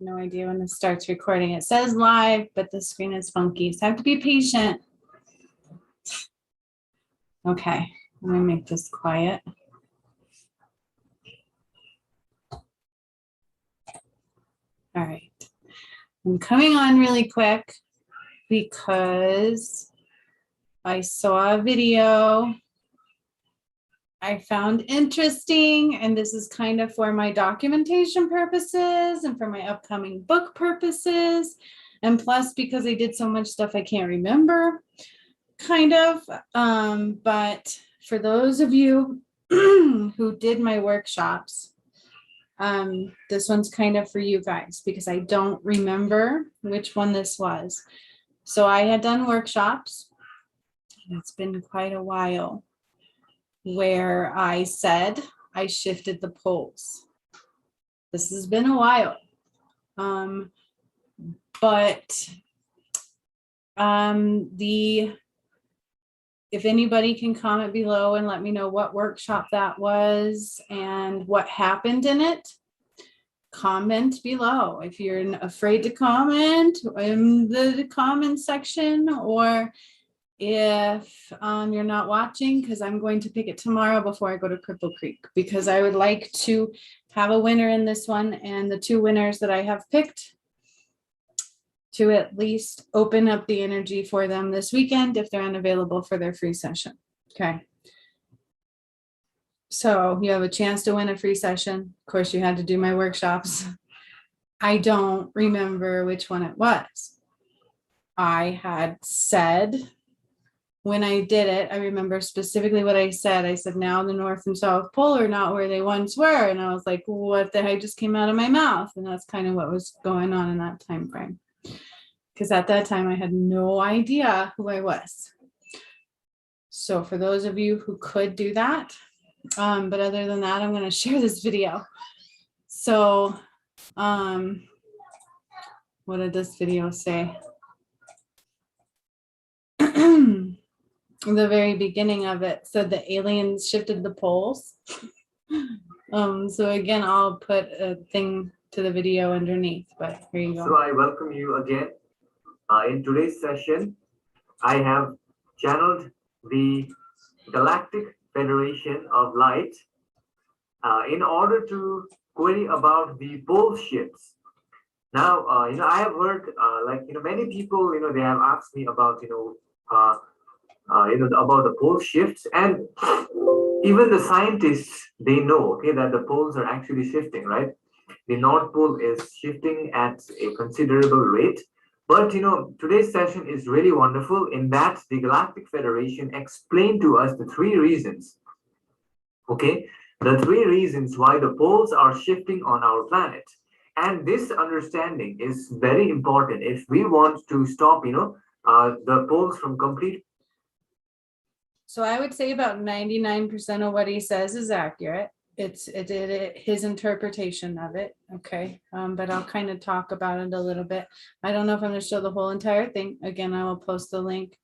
No idea when this starts recording. It says live, but the screen is funky, so I have to be patient. Okay, I'm gonna make this quiet. All right, I'm coming on really quick because I saw a video I found interesting, and this is kind of for my documentation purposes and for my upcoming book purposes, and plus because I did so much stuff I can't remember, kind of. But for those of you who did my workshops, this one's kind of for you guys because I don't remember which one this was. So I had done workshops, and it's been quite a while, where I said I shifted the poles. This has been a while. If anybody can comment below and let me know what workshop that was and what happened in it, comment below. If you're afraid to comment in the comment section, or if you're not watching, because I'm going to pick it tomorrow before I go to Cripple Creek, because I would like to have a winner in this one, and the two winners that I have picked to at least open up the energy for them this weekend if they're unavailable for their free session. Okay. So you have a chance to win a free session. Of course, you had to do my workshops. I don't remember which one it was. I had said, when I did it, I remember specifically what I said. I said, now the North and South Pole are not where they once were. And I was like, what the heck just came out of my mouth? And that's kind of what was going on in that time frame. Because at that time, I had no idea who I was. So for those of you who could do that, but other than that, I'm going to share this video. So what did this video say? The very beginning of it said the aliens shifted the poles. So again, I'll put a thing to the video underneath, but here you go. So I welcome you again. In today's session, I have channeled the Galactic Federation of Light in order to query about the pole shifts. Now, I have heard, many people, they have asked me about, about the pole shifts, and even the scientists, they know, okay, that the poles are actually shifting, right? The North Pole is shifting at a considerable rate. But, today's session is really wonderful in that the Galactic Federation explained to us the three reasons, okay? The three reasons why the poles are shifting on our planet. And this understanding is very important if we want to stop, the poles from complete. So I would say about 99% of what he says is accurate. It's his interpretation of it. Okay. But I'll kind of talk about it a little bit. I don't know if I'm going to show the whole entire thing. Again, I will post the link.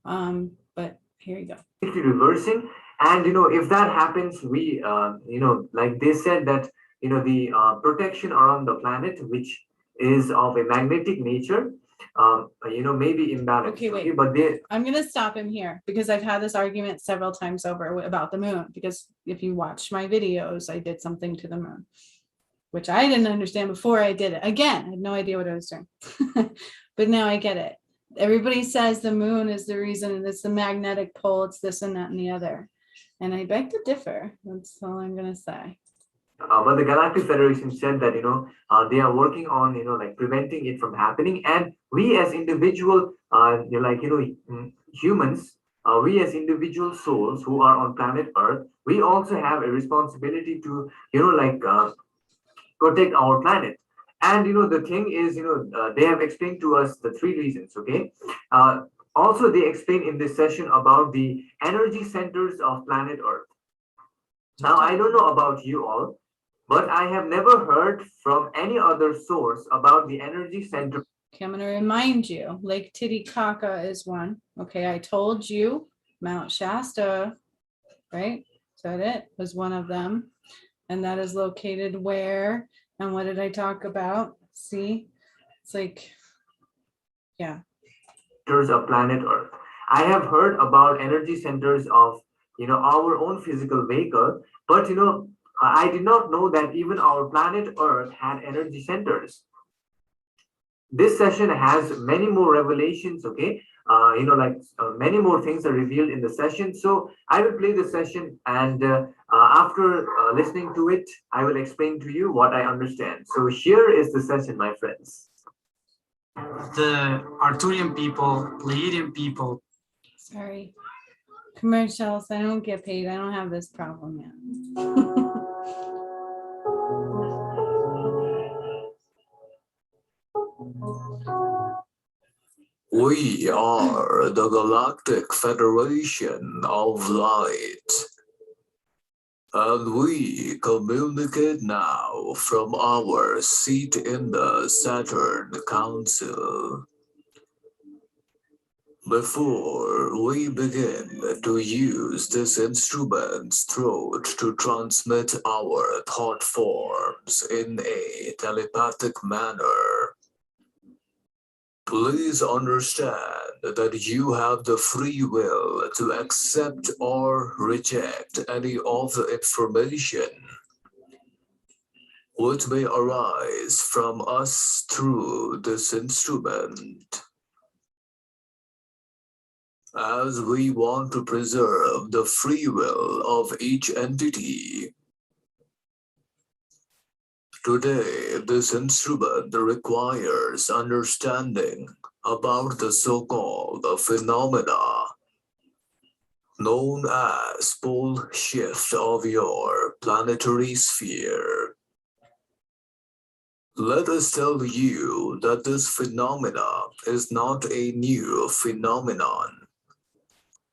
But here you go. Reversing. And, if that happens, we, like they said that, the protection around the planet, which is of a magnetic nature, maybe imbalanced. Okay, wait. But I'm going to stop him here because I've had this argument several times over about the moon. Because if you watch my videos, I did something to the moon, which I didn't understand before I did it. Again, I had no idea what I was doing. But now I get it. Everybody says the moon is the reason, and it's the magnetic pole, it's this and that and the other. And I beg to differ. That's all I'm going to say. But the Galactic Federation said that, they are working on, preventing it from happening. And we as individual, humans, we as individual souls who are on planet Earth, we also have a responsibility to, protect our planet. And, the thing is, they have explained to us the three reasons, okay? Also, they explain in this session about the energy centers of planet Earth. Now, I don't know about you all, but I have never heard from any other source about the energy center. Okay, I'm going to remind you, Lake Titicaca is one. Okay, I told you Mount Shasta, right? Is that it? Was one of them. And that is located where? And what did I talk about? See, it's like, yeah. Of planet Earth. I have heard about energy centers of our own physical vehicle, but I did not know that even our planet Earth had energy centers. This session has many more revelations. Okay, many more things are revealed in the session. So I will play the session, and after listening to it, I will explain to you what I understand. So here is the session, my friends. The Arturian people, Pleiadian people. Sorry. Commercials. I don't get paid. I don't have this problem yet. We are the Galactic Federation of Light, and we communicate now from our seat in the Saturn Council. Before we begin to use this instrument's throat to transmit our thought forms in a telepathic manner, please understand that you have the free will to accept or reject any of the information which may arise from us through this instrument. As we want to preserve the free will of each entity, today this instrument requires understanding about the so-called phenomena known as pole shift of your planetary sphere. Let us tell you that this phenomena is not a new phenomenon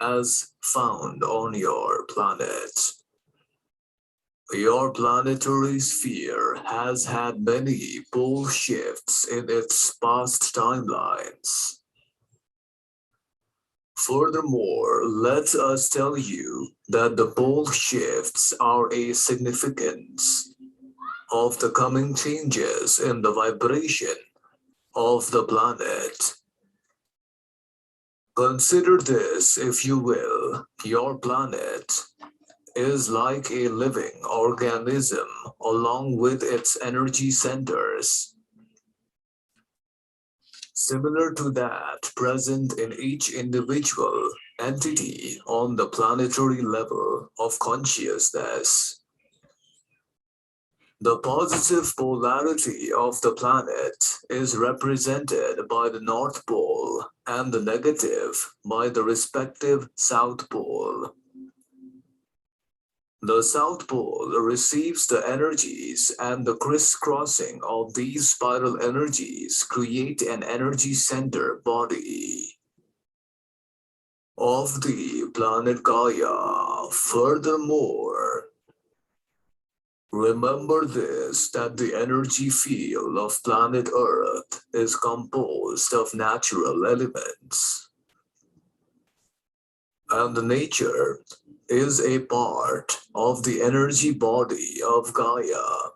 as found on your planet. Your planetary sphere has had many pole shifts in its past timelines. Furthermore, let us tell you that the pole shifts are a significance of the coming changes in the vibration of the planet. Consider this, if you will. Your planet is like a living organism along with its energy centers, similar to that present in each individual entity on the planetary level of consciousness. The positive polarity of the planet is represented by the North Pole and the negative by the respective South Pole. The South Pole receives the energies, and the crisscrossing of these spiral energies create an energy center body of the planet Gaia. Furthermore, remember this, that the energy field of planet Earth is composed of natural elements, and nature is a part of the energy body of Gaia.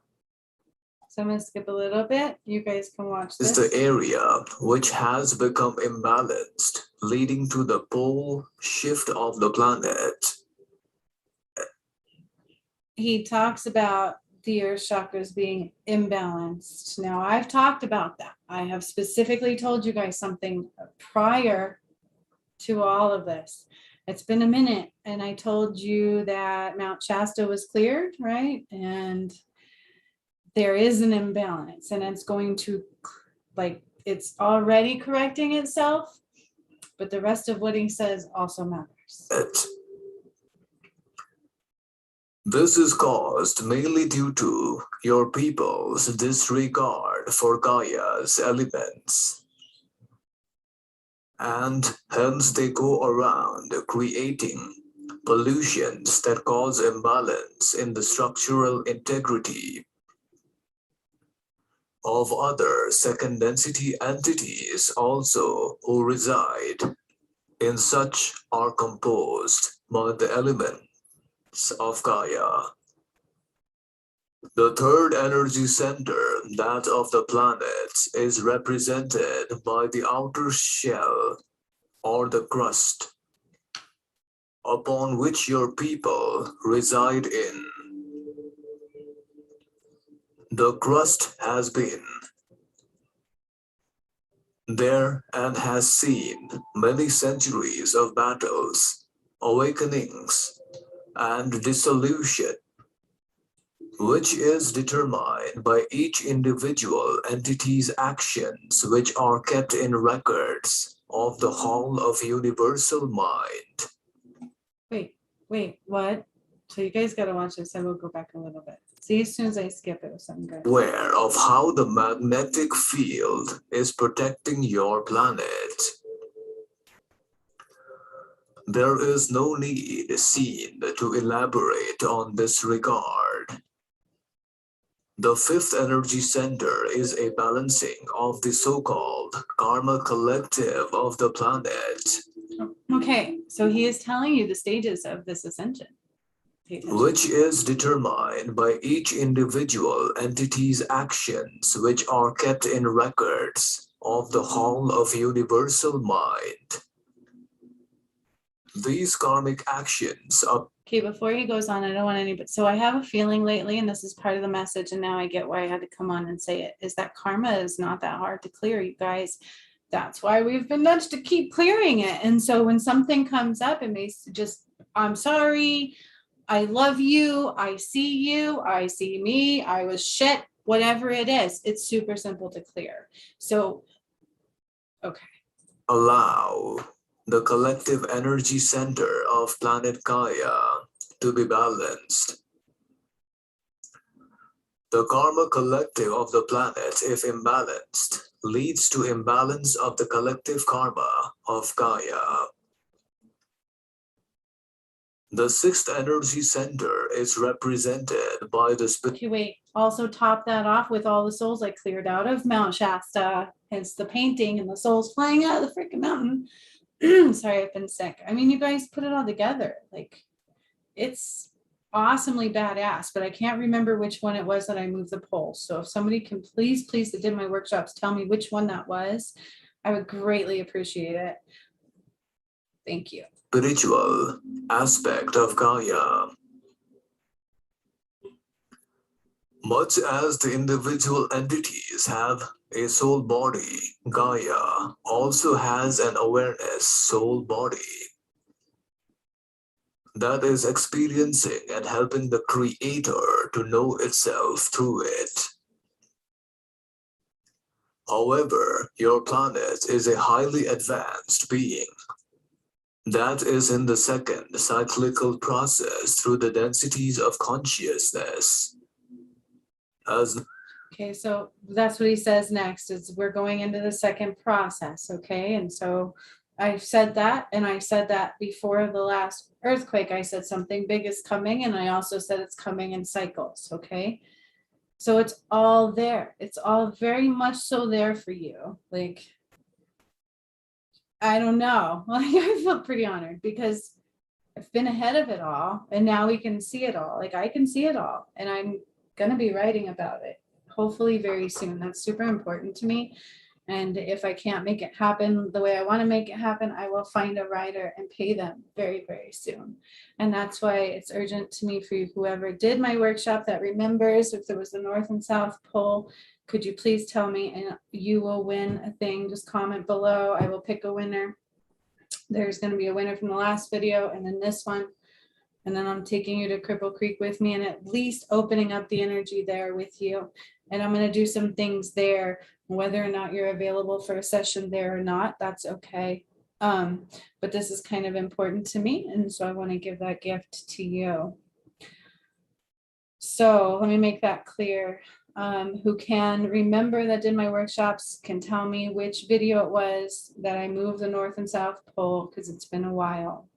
So I'm going to skip a little bit. You guys can watch Is this. the area which has become imbalanced, leading to the pole shift of the planet. He talks about the earth chakras being imbalanced. Now, I've talked about that. I have specifically told you guys something prior to all of this. It's been a minute, and I told you that Mount Shasta was cleared, right? And there is an imbalance, and it's going to, it's already correcting itself, but the rest of what he says also matters. This is caused mainly due to your people's disregard for Gaia's elements, and hence they go around creating pollutions that cause imbalance in the structural integrity of other second density entities also who reside in such are composed by the elements of Gaia. The third energy center, that of the planet, is represented by the outer shell or the crust upon which your people reside in. The crust has been there and has seen many centuries of battles, awakenings, and dissolution, which is determined by each individual entity's actions, which are kept in records of the Hall of Universal Mind. Wait, what? So you guys gotta watch this. I will go back a little bit. See, as soon as I skip it, something good. Aware of how the magnetic field is protecting your planet. There is no need seen to elaborate on this regard. The fifth energy center is a balancing of the so-called karma collective of the planet, Okay, so he is telling you the stages of this ascension. Pay attention. which is determined by each individual entity's actions, which are kept in records of the Hall of Universal Mind. These karmic actions are Okay, before he goes on, I don't want anybody. So I have a feeling lately, and this is part of the message, and now I get why I had to come on and say it, is that karma is not that hard to clear, you guys. That's why we've been nudged to keep clearing it. And so when something comes up, it may just, I'm sorry, I love you, I see me, I was shit, whatever it is, it's super simple to clear. So, okay. allow the collective energy center of planet Gaia to be balanced. The karma collective of the planet, if imbalanced, leads to imbalance of the collective karma of Gaia. The sixth energy center is represented by the Okay, wait, also top that off with all the souls I cleared out of Mount Shasta, hence the painting and the souls flying out of the freaking mountain. Sorry, I've been sick. I mean, you guys put it all together. Like, it's awesomely badass, but I can't remember which one it was that I moved the poll. So if somebody can please, that did my workshops, tell me which one that was, I would greatly appreciate it. Thank you. spiritual aspect of Gaia. Much as the individual entities have a soul body, Gaia also has an awareness soul body that is experiencing and helping the creator to know itself through it. However, your planet is a highly advanced being that is in the second cyclical process through the densities of consciousness. Okay, so that's what he says next, is we're going into the second process, okay? And so I've said that, and I said that before the last earthquake, I said something big is coming, and I also said it's coming in cycles, okay? So it's all there. It's all very much so there for you. Like, I don't know. Like, I feel pretty honored because I've been ahead of it all, and now we can see it all. Like, I can see it all, and I'm gonna be writing about it hopefully very soon. That's super important to me. And if I can't make it happen the way I want to make it happen, I will find a writer and pay them very, very soon. And that's why it's urgent to me for you, whoever did my workshop that remembers, if there was the North and South Pole, could you please tell me, and you will win a thing. Just comment below. I will pick a winner. There's going to be a winner from the last video and then this one. And then I'm taking you to Cripple Creek with me and at least opening up the energy there with you. And I'm going to do some things there, whether or not you're available for a session there or not, that's okay. But this is kind of important to me. And so I want to give that gift to you. So let me make that clear. Who can remember that did my workshops can tell me which video it was that I moved the North and South Pole, because it's been a while.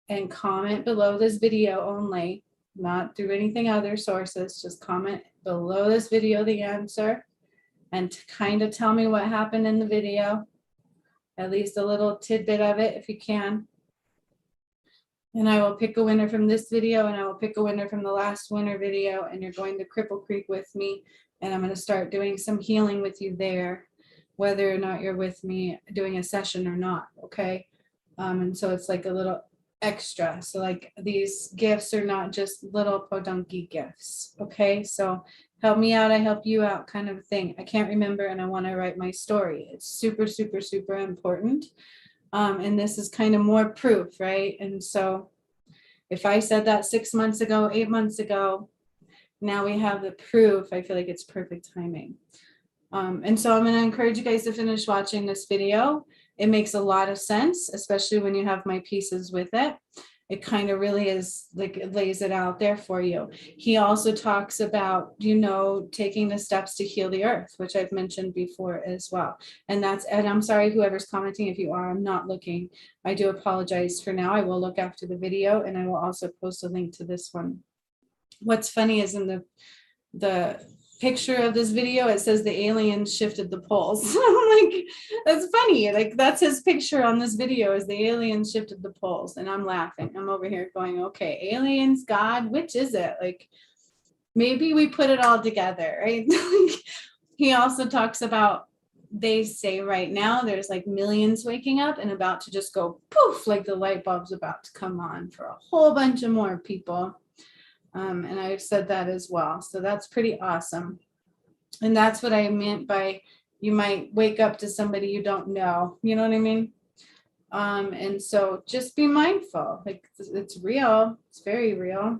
And comment below this video only, not through anything other sources, just comment below this video the answer and to kind of tell me what happened in the video, at least a little tidbit of it if you can. And I will pick a winner from this video, and I will pick a winner from the last winner video, and you're going to Cripple Creek with me, and I'm going to start doing some healing with you there, whether or not you're with me doing a session or not, okay? And so it's like a little extra. So like these gifts are not just little podunky gifts, okay? So help me out, I help you out kind of thing. I can't remember, and I want to write my story. It's super, super, super important. And this is kind of more proof, right? And so if I said that 6 months ago, 8 months ago, now we have the proof. I feel like it's perfect timing. And so I'm going to encourage you guys to finish watching this video. It makes a lot of sense, especially when you have my pieces with it. It kind of really is like, it lays it out there for you. He also talks about, you know, taking the steps to heal the earth, which I've mentioned before as well. And I'm sorry, whoever's commenting, if you are, I'm not looking. I do apologize for now. I will look after the video, and I will also post a link to this one. What's funny is in the picture of this video, it says the aliens shifted the poles. I'm like, that's funny. Like, that's his picture on this video, is the aliens shifted the poles. And I'm laughing. I'm over here going, okay, aliens, God, which is it? Like, maybe we put it all together, right? He also talks about, they say right now there's like millions waking up and about to just go poof, like the light bulb's about to come on for a whole bunch of more people. And I've said that as well. So that's pretty awesome. And that's what I meant by, you might wake up to somebody you don't know. You know what I mean? And so just be mindful. Like, it's real. It's very real.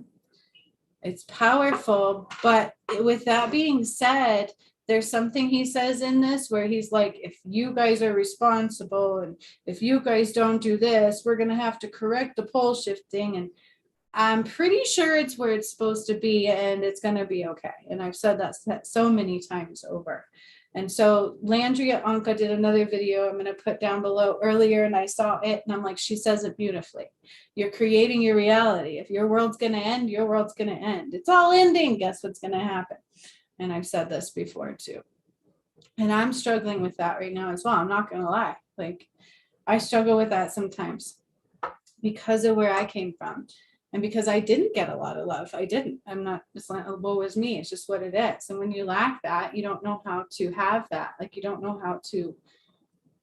It's powerful. But with that being said, there's something he says in this where he's like, if you guys are responsible, and if you guys don't do this, we're going to have to correct the pole shifting. And I'm pretty sure it's where it's supposed to be, and it's going to be okay. And I've said that so many times over. And so Landria Onkkas did another video I'm going to put down below earlier, and I saw it, and I'm like, she says it beautifully. You're creating your reality. If your world's going to end, your world's going to end. It's all ending. Guess what's going to happen? And I've said this before too. And I'm struggling with that right now as well. I'm not going to lie. Like, I struggle with that sometimes because of where I came from. And because I didn't get a lot of love. I didn't. I'm not, it's like, woe is me. It's just what it is. And when you lack that, you don't know how to have that. Like, you don't know how to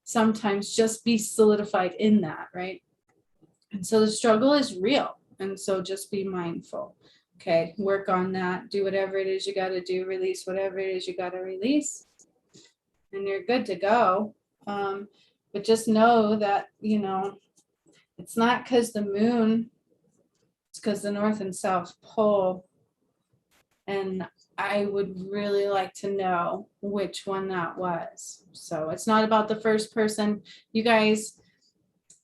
sometimes just be solidified in that, right? And so the struggle is real. And so just be mindful. Okay, work on that. Do whatever it is you got to do. Release whatever it is you got to release. And you're good to go. But just know that, you know, it's not because the moon, it's because the North and South Pole. And I would really like to know which one that was. So it's not about the first person. You guys,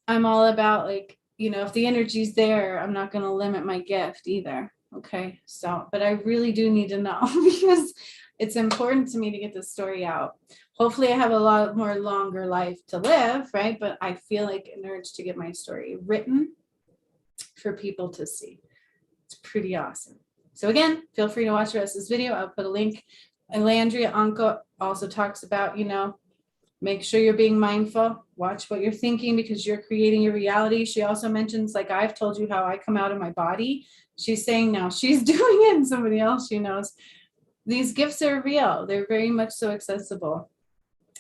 I'm all about, like, you know, if the energy's there, I'm not going to limit my gift either. Okay. So, but I really do need to know because it's important to me to get this story out. Hopefully I have a lot more longer life to live, right? But I feel like an urge to get my story written for people to see. It's pretty awesome. So again, feel free to watch the rest of this video. I'll put a link. And Landria Onkkas also talks about, you know, make sure you're being mindful. Watch what you're thinking because you're creating your reality. She also mentions, like, I've told you how I come out of my body. She's saying now she's doing it, and somebody else she knows. These gifts are real. They're very much so accessible.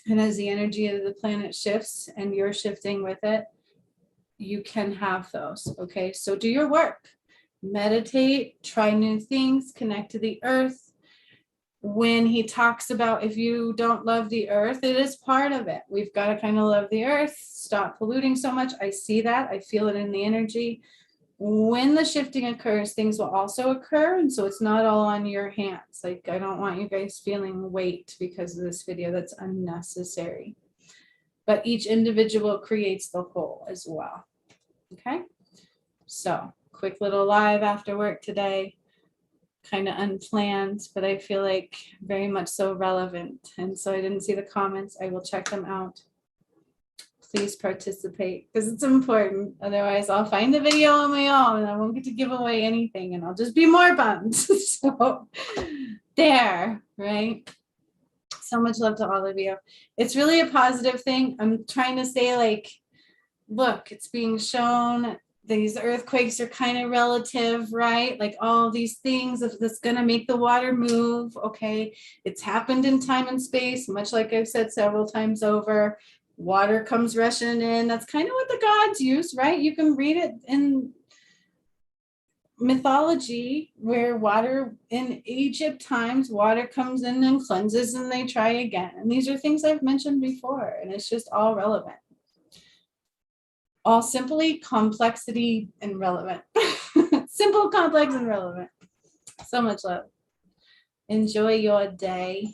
And as the energy of the planet shifts and you're shifting with it, you can have those. Okay, so do your work. Meditate, try new things, connect to the earth. When he talks about if you don't love the earth, it is part of it. We've got to kind of love the earth, stop polluting so much. I see that. I feel it in the energy. When the shifting occurs, things will also occur. And so it's not all on your hands. Like, I don't want you guys feeling weight because of this video. That's unnecessary. But each individual creates the whole as well. Okay. So quick little live after work today. Kind of unplanned, but I feel like very much so relevant. And so I didn't see the comments. I will check them out. Please participate because it's important. Otherwise, I'll find the video on my own and I won't get to give away anything and I'll just be more bummed. So there, right? So much love to all of you. It's really a positive thing. I'm trying to say, like, look, it's being shown. these earthquakes are kind of relative, right? Like all these things that's going to make the water move. Okay. It's happened in time and space, much like I've said several times over. Water comes rushing in. That's kind of what the gods use, right? You can read it in mythology where water in Egypt times, water comes in and cleanses and they try again. And these are things I've mentioned before, and it's just all relevant. All simply complexity and relevant. Simple, complex, and relevant. So much love. Enjoy your day.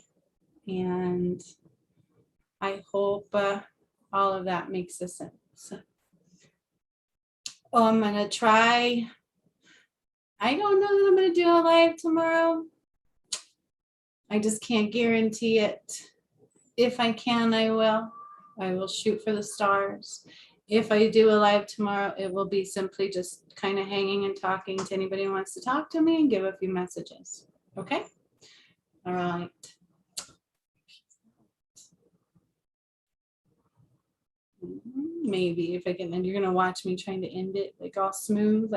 And I hope all of that makes a sense. I'm going to try. I don't know that I'm going to do a live tomorrow. I just can't guarantee it. If I can, I will. I will shoot for the stars. If I do a live tomorrow, it will be simply just kind of hanging and talking to anybody who wants to talk to me and give a few messages. Okay? All right. Maybe if I can, and you're going to watch me trying to end it like all smooth.